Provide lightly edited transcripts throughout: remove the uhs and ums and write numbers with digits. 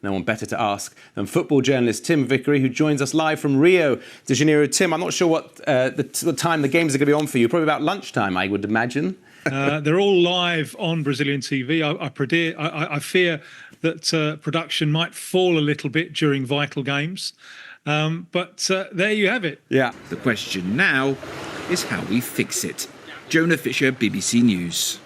No one better to ask than football journalist Tim Vickery, who joins us live from Rio de Janeiro. Tim, I'm not sure what the time the games are going to be on for you. Probably about lunchtime, I would imagine. They're all live on Brazilian TV. I fear that production might fall a little bit during vital games. But there you have it. Yeah. The question now is how we fix it. Jonah Fisher, BBC News.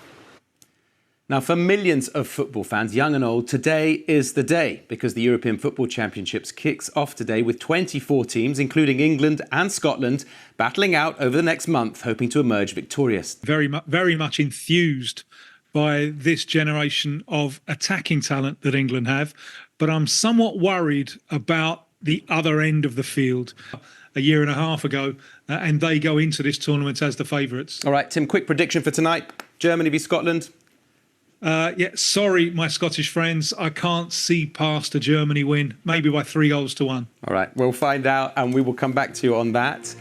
Now, for millions of football fans, young and old, today is the day, because the European Football Championships kicks off today with 24 teams, including England and Scotland, battling out over the next month, hoping to emerge victorious. Very much enthused by this generation of attacking talent that England have, but I'm somewhat worried about the other end of the field. A year and a half ago, and they go into this tournament as the favourites. All right, Tim, quick prediction for tonight. Germany v Scotland. Sorry, my Scottish friends, I can't see past a Germany win, maybe by 3-1. All right, we'll find out, and we will come back to you on that.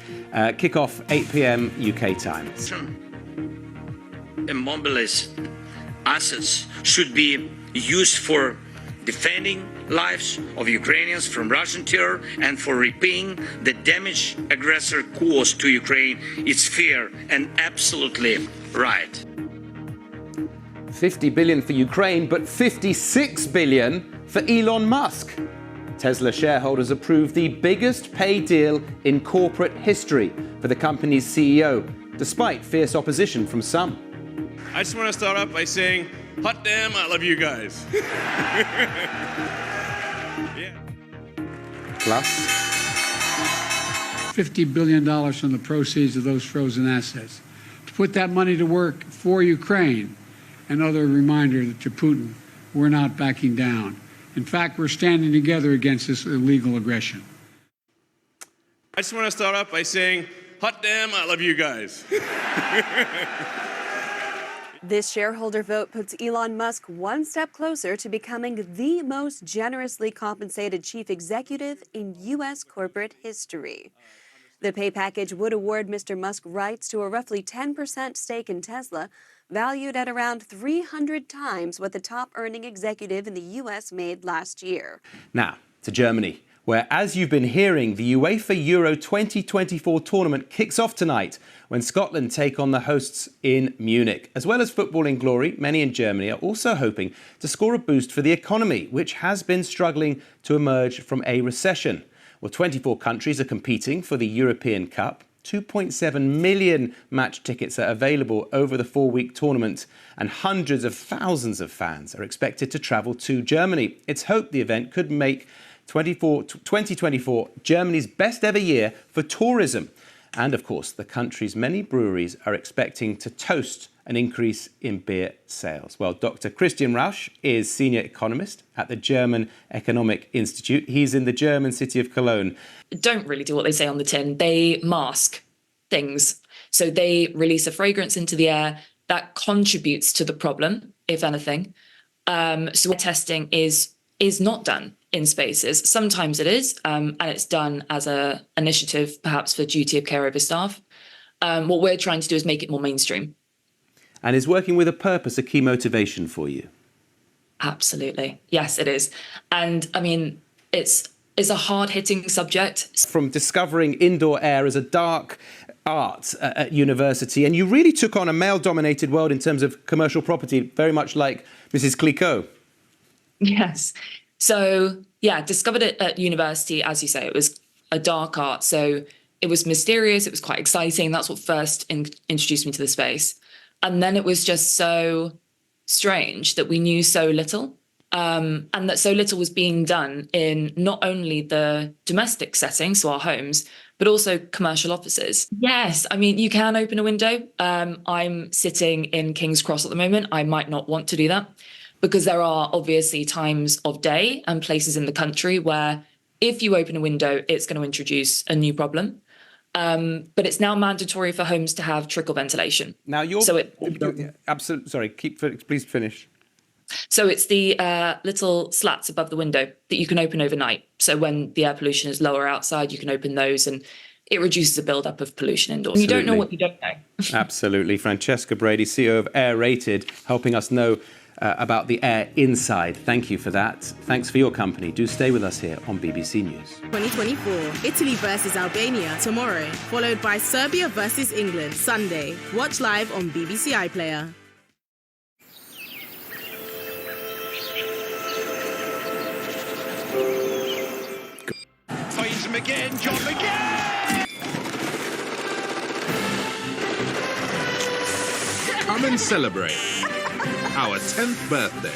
Kick-off 8 p.m. UK time. Immobilized assets should be used for defending lives of Ukrainians from Russian terror and for repaying the damage aggressor caused to Ukraine. It's fair and absolutely right. 50 billion for Ukraine, but 56 billion for Elon Musk. Tesla shareholders approved the biggest pay deal in corporate history for the company's CEO, despite fierce opposition from some. I just want to start off by saying, hot damn, I love you guys. Yeah. Plus, $50 billion from the proceeds of those frozen assets. To put that money to work for Ukraine. Another reminder to Putin, we're not backing down. In fact, we're standing together against this illegal aggression. I just want to start off by saying, hot damn, I love you guys. This shareholder vote puts Elon Musk one step closer to becoming the most generously compensated chief executive in U.S. corporate history. The pay package would award Mr. Musk rights to a roughly 10% stake in Tesla, valued at around 300 times what the top-earning executive in the U.S. made last year. Now, to Germany, where, as you've been hearing, the UEFA Euro 2024 tournament kicks off tonight when Scotland take on the hosts in Munich. As well as footballing glory, many in Germany are also hoping to score a boost for the economy, which has been struggling to emerge from a recession. Well, 24 countries are competing for the European Cup. 2.7 million match tickets are available over the 4-week tournament, and hundreds of thousands of fans are expected to travel to Germany. It's hoped the event could make 2024 Germany's best ever year for tourism. And of course, the country's many breweries are expecting to toast an increase in beer sales. Well, Dr. Christian Rausch is senior economist at the German Economic Institute. He's in the German city of Cologne. Don't really do what they say on the tin. They mask things. So they release a fragrance into the air that contributes to the problem, if anything. So testing is not done in spaces. Sometimes it is, and it's done as an initiative, perhaps for duty of care over staff. What we're trying to do is make it more mainstream. And is working with a purpose a key motivation for you? Absolutely. Yes, it is. And I mean, it's a hard-hitting subject. From discovering indoor air as a dark art at university, and you really took on a male-dominated world in terms of commercial property, very much like Mrs. Clicquot. Yes. So, yeah, discovered it at university. As you say, it was a dark art. So it was mysterious. It was quite exciting. That's what first introduced me to the space. And then it was just so strange that we knew so little, and that so little was being done in not only the domestic setting, so our homes, but also commercial offices. Yes, I mean, you can open a window. I'm sitting in King's Cross at the moment. I might not want to do that because there are obviously times of day and places in the country where if you open a window, it's going to introduce a new problem. But it's now mandatory for homes to have trickle ventilation. Now you're absolutely sorry. Please finish. So it's the little slats above the window that you can open overnight. So when the air pollution is lower outside, you can open those, and it reduces the buildup of pollution indoors. You don't know what you don't know. Absolutely, Francesca Brady, CEO of Air Rated, helping us know about the air inside. Thank you for that. Thanks for your company. Do stay with us here on BBC News. 2024, Italy versus Albania tomorrow, followed by Serbia versus England Sunday. Watch live on BBC iPlayer. Finds him again, John McGinn! Come and celebrate our 10th birthday.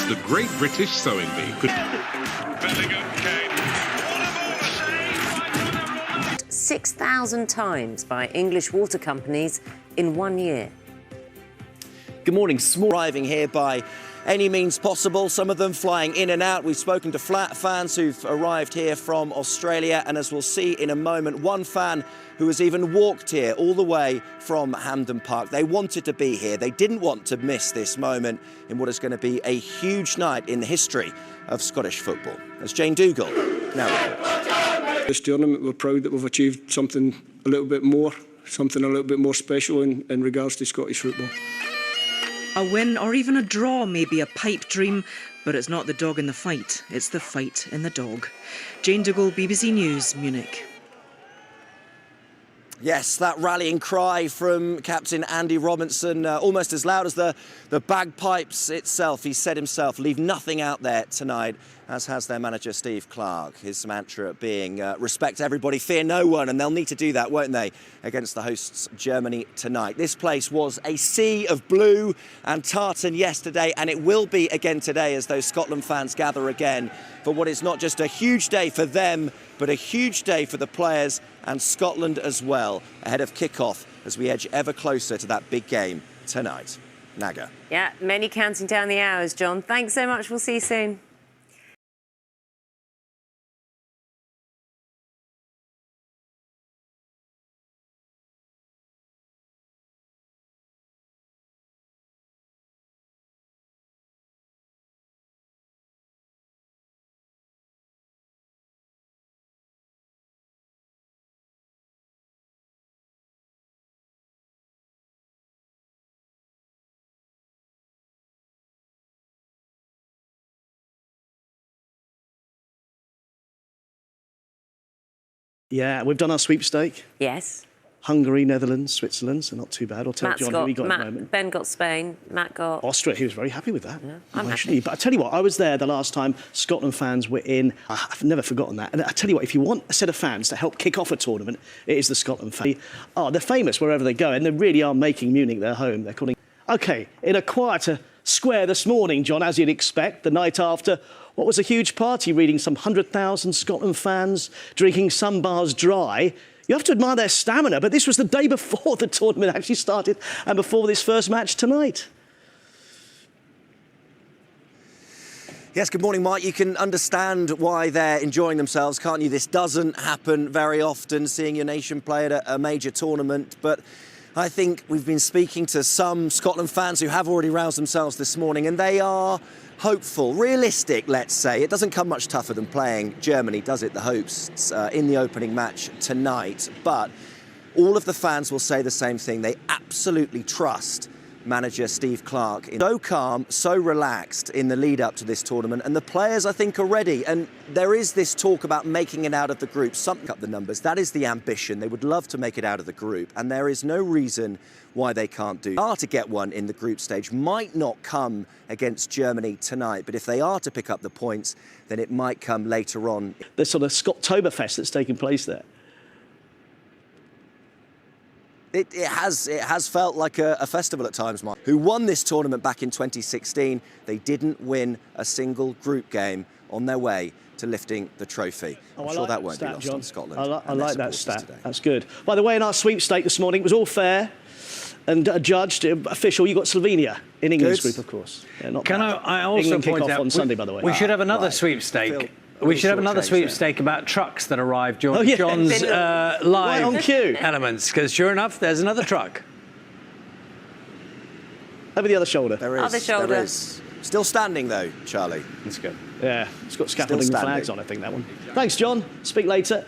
The Great British Sewing Bee could... Bellingham came. What a ball to save! 6,000 times by English water companies in 1 year. Good morning. Small arriving here by any means possible, some of them flying in and out. We've spoken to fans who've arrived here from Australia, and as we'll see in a moment, one fan who has even walked here all the way from Hampden Park. They wanted to be here. They didn't want to miss this moment in what is going to be a huge night in the history of Scottish football. As Jane Dougal now reports. This tournament, we're proud that we've achieved something a little bit more special in regards to Scottish football. A win or even a draw may be a pipe dream, but it's not the dog in the fight, it's the fight in the dog. Jane Dougal, BBC News, Munich. Yes, that rallying cry from Captain Andy Robinson, almost as loud as the bagpipes itself. He said himself, leave nothing out there tonight, as has their manager Steve Clarke. His mantra being respect everybody, fear no one, and they'll need to do that, won't they, against the hosts Germany tonight. This place was a sea of blue and tartan yesterday, and it will be again today as those Scotland fans gather again for what is not just a huge day for them, but a huge day for the players and Scotland as well, ahead of kick-off as we edge ever closer to that big game tonight. Naga. Yeah, many counting down the hours, John. Thanks so much. We'll see you soon. Yeah, we've done our sweepstake. Yes. Hungary, Netherlands, Switzerland, so not too bad. I'll tell John who we got at the moment. Ben got Spain, Matt got... Austria. He was very happy with that. Yeah, I'm happy. But I tell you what, I was there the last time Scotland fans were in. I've never forgotten that. And I tell you what, if you want a set of fans to help kick off a tournament, it is the Scotland fans. Oh, they're famous wherever they go, and they really are making Munich their home. They're calling... OK, in a quieter square this morning, John, as you'd expect, the night after what was a huge party, reading some 100,000 Scotland fans, drinking some bars dry. You have to admire their stamina, but this was the day before the tournament actually started and before this first match tonight. Yes, good morning, Mike. You can understand why they're enjoying themselves, can't you? This doesn't happen very often, seeing your nation play at a major tournament, but I think we've been speaking to some Scotland fans who have already roused themselves this morning, and they are hopeful, realistic, let's say. It doesn't come much tougher than playing Germany, does it, the hosts, in the opening match tonight. But all of the fans will say the same thing. They absolutely trust manager Steve Clarke. So calm, so relaxed in the lead up to this tournament, and the players, I think, are ready. And there is this talk about making it out of the group, something up the numbers. That is the ambition. They would love to make it out of the group, and there is no reason why they can't do. If they are to get one in the group stage, might not come against Germany tonight, but if they are to pick up the points, then it might come later on. The sort of Scottoberfest that's taking place there. It has felt like a festival at times, Mike. Who won this tournament back in 2016? They didn't win a single group game on their way to lifting the trophy. I'm sure that won't be lost on Scotland. I like that stat. Today. That's good. By the way, in our sweepstake this morning, it was all fair and judged, official. You got Slovenia in England's group, of course. Yeah, not Can bad. I also England point kick off out on Sunday, by the way. We should have another sweepstake. We should have another sweepstake about trucks that arrived during John's live right on cue. elements, because sure enough, there's another truck. Over the other shoulder. There is. Other shoulder. There is. Still standing, though, Charlie. That's good. Yeah, it's got scaffolding flags on, I think, that one. Thanks, John. Speak later.